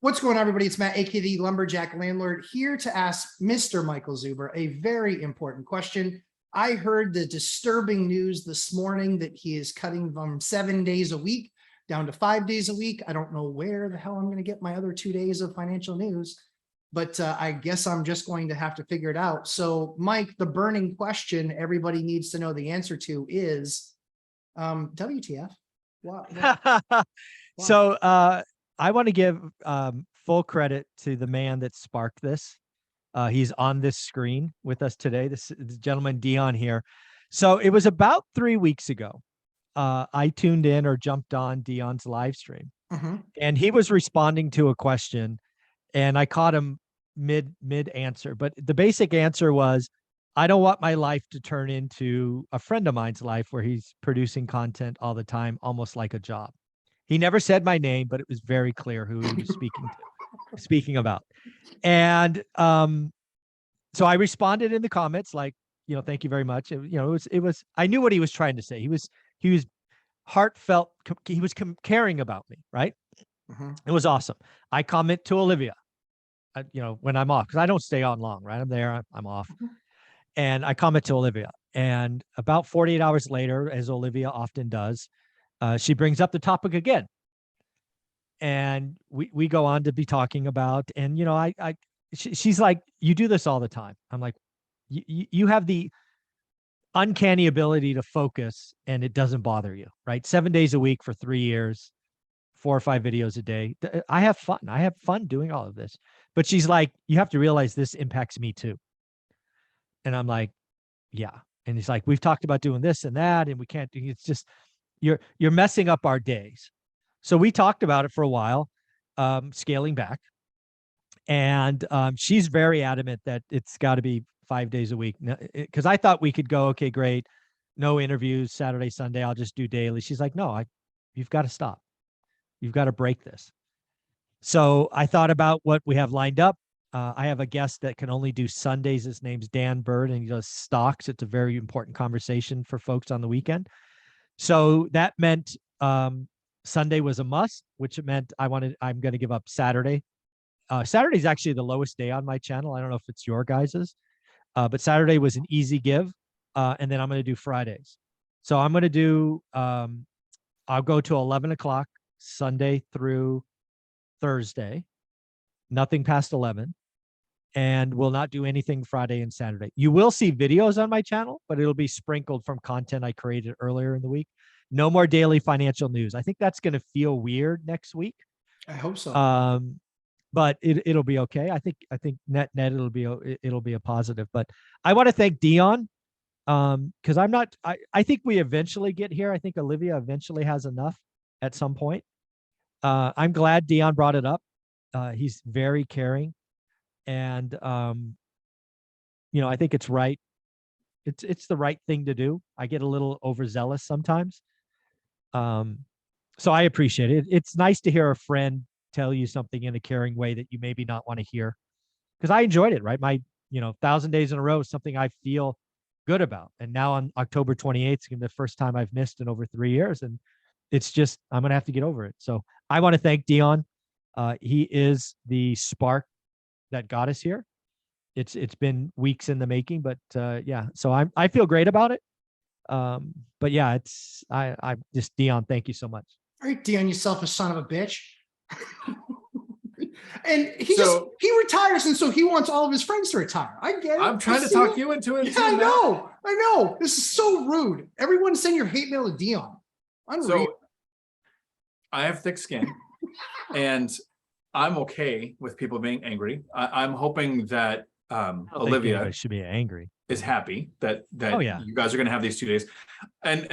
What's going on, everybody? It's Matt, aka the Lumberjack Landlord, here to ask Mr. Michael Zuber a very important question. I heard the disturbing news this morning that he is cutting from 7 days a week down to 5 days a week. I don't know where the hell I'm going to get my other 2 days of financial news, but I guess I'm just going to have to figure it out. So, Mike, the burning question everybody needs to know the answer to is WTF? Wow. So I want to give full credit to the man that sparked this. He's on this screen with us today, this gentleman Dion here. So it was about 3 weeks ago. I tuned in or jumped on Dion's live stream, and he was responding to a question, and I caught him mid answer. But the basic answer was, I don't want my life to turn into a friend of mine's life where he's producing content all the time, almost like a job. He never said my name, but it was very clear who he was speaking about. And so I responded in the comments, like, thank you very much. It was I knew what he was trying to say. He was heartfelt. He was caring about me, right? It was awesome. I comment to Olivia, when I'm off, because I don't stay on long, right? I'm there, I'm off. And I comment to Olivia, and about 48 hours later, as Olivia often does, she brings up the topic again, and we go on to be talking about, and she's like, you do this all the time. I'm like, you have the uncanny ability to focus, and it doesn't bother you, right? 7 days a week for 3 years, 4 or 5 videos a day. I have fun. I have fun doing all of this. But she's like, you have to realize this impacts me too. And I'm like, yeah. And he's like, we've talked about doing this and that, and we can't do. It's just you're messing up our days. So we talked about it for a while, scaling back. And she's very adamant that it's got to be 5 days a week. Because I thought we could go, okay, great, no interviews Saturday, Sunday. I'll just do daily. She's like, no, you've got to stop. You've got to break this. So I thought about what we have lined up. I have a guest that can only do Sundays. His name's Dan Bird, and he does stocks. It's a very important conversation for folks on the weekend. So that meant Sunday was a must, which meant I'm going to give up Saturday. Saturday is actually the lowest day on my channel. I don't know if it's your guys's, but Saturday was an easy give. And then I'm going to do Fridays. So I'm going to do, I'll go to 11 o'clock Sunday through Thursday, nothing past 11. And will not do anything Friday and Saturday. You will see videos on my channel, but it'll be sprinkled from content I created earlier in the week. No more daily financial news. I think that's going to feel weird next week. I hope so. But it'll be okay. I think net it'll be a positive. But I want to thank Dion, because I think we eventually get here. I think Olivia eventually has enough at some point. I'm glad Dion brought it up. He's very caring. And, I think it's right. It's the right thing to do. I get a little overzealous sometimes. So I appreciate it. It's nice to hear a friend tell you something in a caring way that you maybe not want to hear. Because I enjoyed it, right? My, 1,000 days in a row is something I feel good about. And now on October 28th, it's going to be the first time I've missed in over 3 years. And it's just, I'm going to have to get over it. So I want to thank Dion. He is the spark that got us here. It's been weeks in the making, but yeah, so I feel great about it. But yeah, I just, Dion, thank you so much. All right, Dion, you selfish son of a bitch. And he retires, and so he wants all of his friends to retire. I get it. I'm trying to talk you into it. Yeah, I know. This is so rude. Everyone send your hate mail to Dion. Unreal. So I have thick skin, and I'm okay with people being angry. I'm hoping that Olivia should be angry. Is happy that you guys are going to have these 2 days, and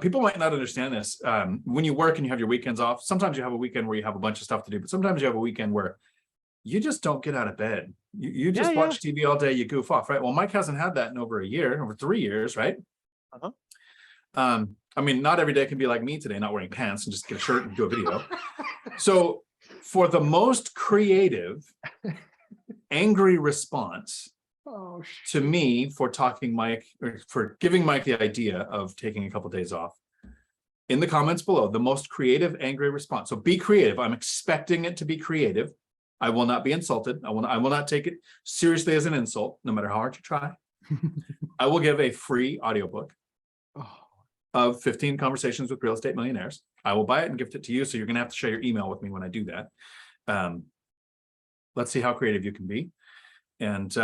people might not understand this. When you work and you have your weekends off, sometimes you have a weekend where you have a bunch of stuff to do, but sometimes you have a weekend where you just don't get out of bed. You just watch TV all day. You goof off, right? Well, Mike hasn't had that in over 3 years, right? I mean, not every day can be like me today, not wearing pants and just get a shirt and do a video. So for the most creative, angry response to me for talking Mike, or for giving Mike the idea of taking a couple of days off, in the comments below, the most creative, angry response. So be creative. I'm expecting it to be creative. I will not be insulted. I will not take it seriously as an insult, no matter how hard you try. I will give a free audiobook of 15 Conversations with Real Estate Millionaires. I will buy it and gift it to you. So you're going to have to share your email with me when I do that. Let's see how creative you can be. And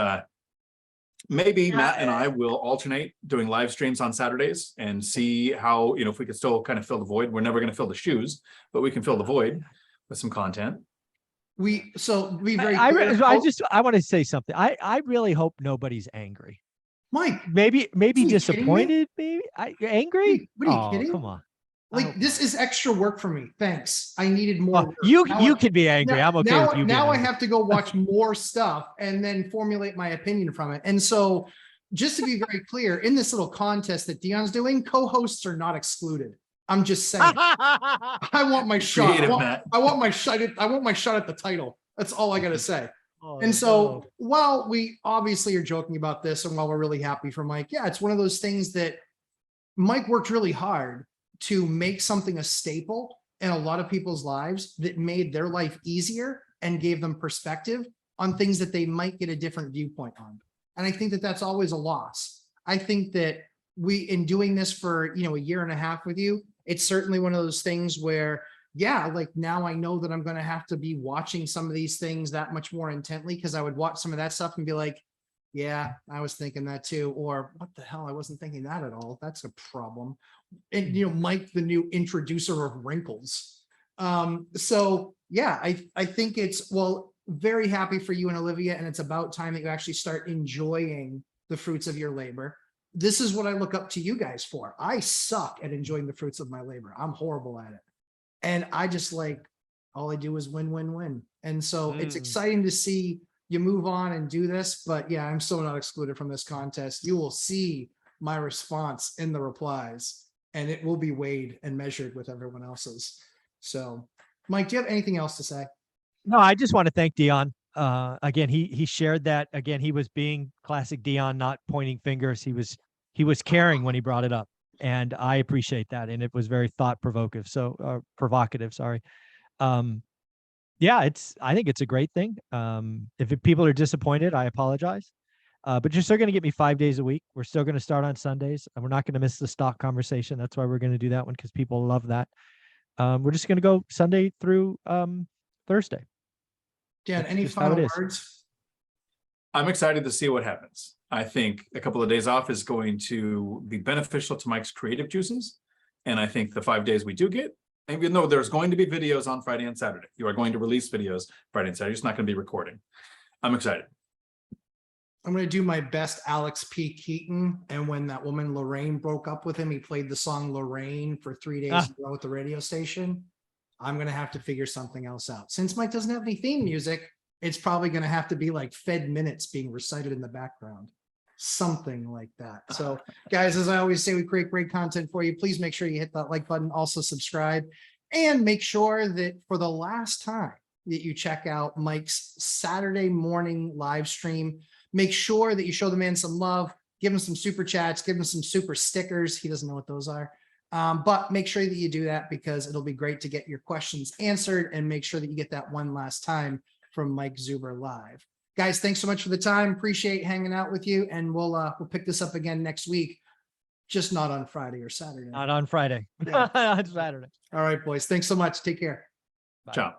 maybe Matt and I will alternate doing live streams on Saturdays and see how, if we could still kind of fill the void. We're never going to fill the shoes, but we can fill the void with some content. So be very I clear. want to say something. I really hope nobody's angry. Mike, Maybe Are you kidding me? disappointed, maybe angry. What are you kidding? Come on. like this is extra work for me. Thanks. I needed more. work. You Now could be angry. I'm okay now, with you. Now being I angry. have to go watch more stuff and then formulate my opinion from it. And so just to be very clear, in this little contest that Dion's doing, co-hosts are not excluded. I'm just saying. I want my shot. Creative, Matt. I want my shot. I want my shot at the title. That's all I got to say. Oh, And so while we obviously are joking about this and while we're really happy for Mike, yeah, it's one of those things that Mike worked really hard to make something a staple in a lot of people's lives that made their life easier and gave them perspective on things that they might get a different viewpoint on. And I think that that's always a loss. I think that in doing this for, a year and a half with you, it's certainly one of those things where, yeah, like now I know that I'm going to have to be watching some of these things that much more intently, because I would watch some of that stuff and be like, yeah, I was thinking that too. Or what the hell? I wasn't thinking that at all. That's a problem. And, Mike, the new introducer of wrinkles. So yeah, I think very happy for you and Olivia. And it's about time that you actually start enjoying the fruits of your labor. This is what I look up to you guys for. I suck at enjoying the fruits of my labor. I'm horrible at it. And I just all I do is win, win, win. And so it's exciting to see you move on and do this, but yeah, I'm still not excluded from this contest. You will see my response in the replies and it will be weighed and measured with everyone else's. So Mike, do you have anything else to say? No, I just want to thank Dion. Again, he shared that. Again, he was being classic Dion, not pointing fingers. He was caring when he brought it up. And I appreciate that. And it was very provocative. Sorry. Yeah, I think it's a great thing. If people are disappointed, I apologize. But you're still going to get me 5 days a week. We're still going to start on Sundays, and we're not going to miss the stock conversation. That's why we're going to do that one, because people love that. We're just going to go Sunday through Thursday. Dan, any final words? I'm excited to see what happens. I think a couple of days off is going to be beneficial to Mike's creative juices. And I think the 5 days we do get, even though there's going to be videos on Friday and Saturday, you are going to release videos Friday and Saturday. It's not going to be recording. I'm excited. I'm going to do my best Alex P. Keaton. And when that woman Lorraine broke up with him, he played the song Lorraine for 3 days in a row at the radio station. I'm going to have to figure something else out. Since Mike doesn't have any theme music, it's probably going to have to be like Fed minutes being recited in the background. Something like that. So guys, as I always say, we create great content for you. Please make sure you hit that like button, also subscribe, and make sure that for the last time that you check out Mike's Saturday morning live stream, make sure that you show the man some love, give him some super chats, give him some super stickers. He doesn't know what those are. But make sure that you do that, because it'll be great to get your questions answered, and make sure that you get that one last time from Mike Zuber live. Guys, thanks so much for the time. Appreciate hanging out with you, and we'll pick this up again next week, just not on Friday or Saturday. Not on Friday. Yeah. On Saturday. All right, boys. Thanks so much. Take care. Ciao.